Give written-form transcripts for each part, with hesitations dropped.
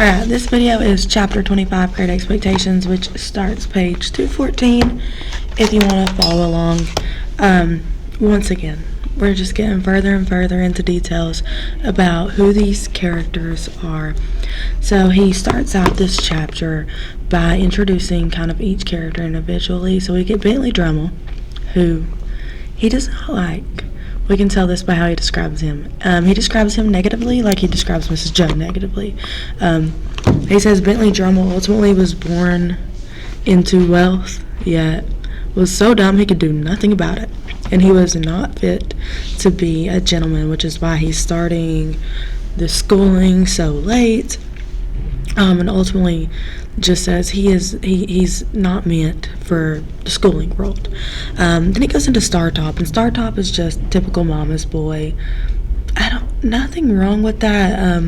Alright, this video is chapter 25, Great Expectations, which starts page 214 if you want to follow along. Once again, we're just getting further and further into details about who these characters are. So he starts out this chapter by introducing kind of each character individually. So we get Bentley Drummle, who he does not like. We can tell this by how he describes him. He describes him negatively, like he describes Mrs. Joe negatively. He says Bentley Drummle ultimately was born into wealth, yet was so dumb he could do nothing about it. And he was not fit to be a gentleman, which is why he's starting the schooling so late. And ultimately just says he's not meant for the schooling world. Then he goes into Startop, and Startop is just typical mama's boy. Nothing wrong with that,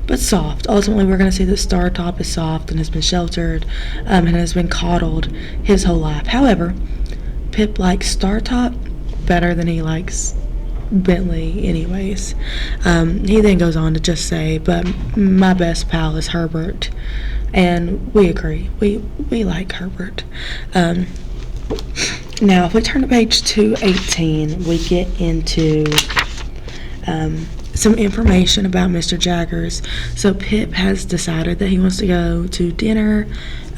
but soft. Ultimately, we're going to see that Startop is soft and has been sheltered, and has been coddled his whole life. However, Pip likes Startop better than he likes Bentley anyways. He then goes on to just say, but my best pal is Herbert, and we agree. We like Herbert. Now, if we turn to page 218, we get into some information about Mr. Jaggers. So Pip has decided that he wants to go to dinner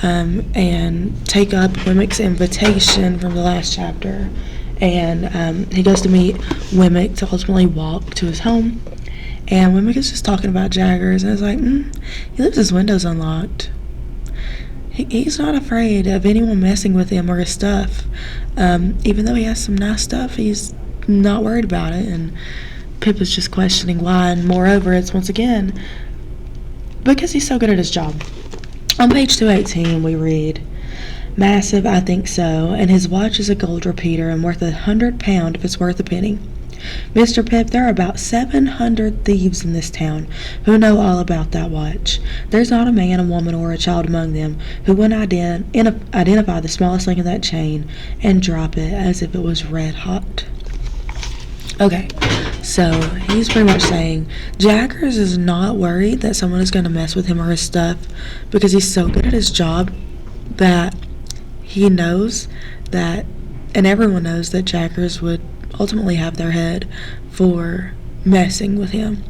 and take up Wemmick's invitation from the last chapter. And he goes to meet Wemmick to ultimately walk to his home. And Wemmick is just talking about Jaggers, and it's like, he leaves his windows unlocked. He's not afraid of anyone messing with him or his stuff. Even though he has some nice stuff, he's not worried about it. And Pip is just questioning why. And moreover, it's once again because he's so good at his job. On page 218, we read, "Massive, I think so, and his watch is a gold repeater and worth £100 if it's worth a penny. Mr. Pip, there are about 700 thieves in this town who know all about that watch. There's not a man, a woman, or a child among them who wouldn't identify the smallest link of that chain and drop it as if it was red hot." Okay, so he's pretty much saying Jaggers is not worried that someone is going to mess with him or his stuff because he's so good at his job that he knows that, and everyone knows that Jaggers would ultimately have their head for messing with him.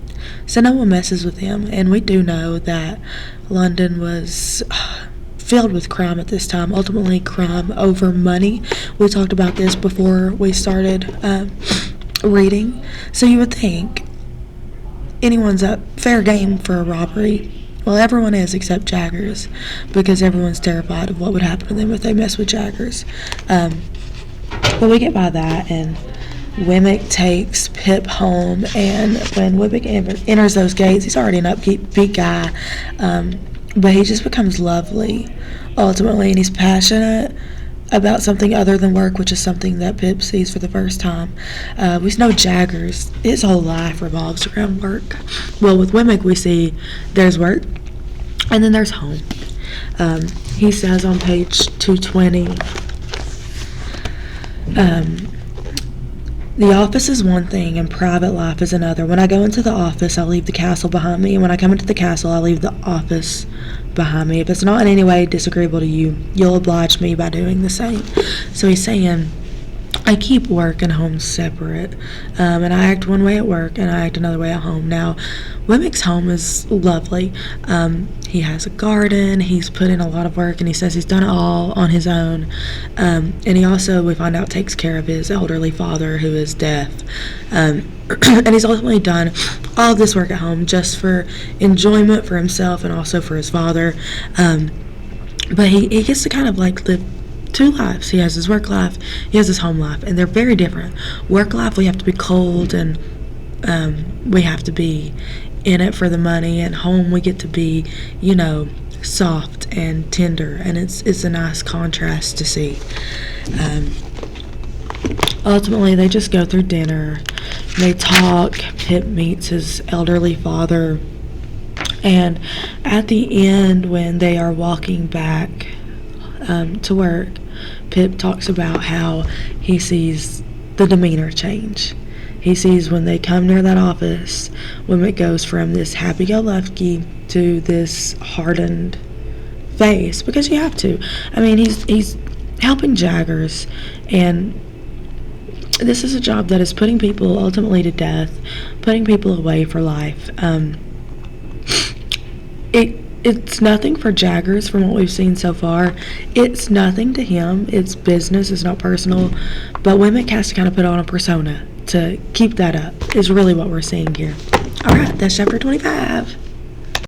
So no one messes with him, and we do know that London was filled with crime at this time, ultimately crime over money. We talked about this before we started reading. So you would think anyone's up fair game for a robbery. Well, everyone is except Jaggers, because everyone's terrified of what would happen to them if they mess with Jaggers. But we get by that, and Wemmick takes Pip home, and when Wemmick enters those gates, he's already an upbeat guy, but he just becomes lovely, ultimately, and he's passionate about something other than work, which is something that Pip sees for the first time. We know Jaggers, his whole life revolves around work. Well, with Wemmick, we see there's work, and then there's home. He says on page 220, "The office is one thing and private life is another. When I go into the office, I leave the castle behind me, and when I come into the castle, I leave the office behind me. If it's not in any way disagreeable to you, you'll oblige me by doing the same." So he's saying, I keep work and home separate, and I act one way at work and I act another way at home. Now, Wemmick's home is lovely. He has a garden, he's put in a lot of work, and he says he's done it all on his own. And he also, we find out, takes care of his elderly father who is deaf. And he's ultimately done all of this work at home just for enjoyment for himself and also for his father. But he gets to kind of like live two lives. He has his work life, he has his home life, and they're very different. Work life, we have to be cold and we have to be in it for the money. At home, we get to be, soft and tender, and it's a nice contrast to see. Ultimately, they just go through dinner, they talk. Pip meets his elderly father, and at the end, when they are walking back to work, Pip talks about how he sees the demeanor change he sees when they come near that office, Wemmick goes from this happy-go-lucky to this hardened face, because you have to. I mean, he's helping Jaggers, and this is a job that is putting people ultimately to death, putting people away for life. It's nothing for Jaggers from what we've seen so far. It's nothing to him. It's business. It's not personal. But Wemmick has to kind of put on a persona to keep that up, is really what we're seeing here. All right, that's chapter 25.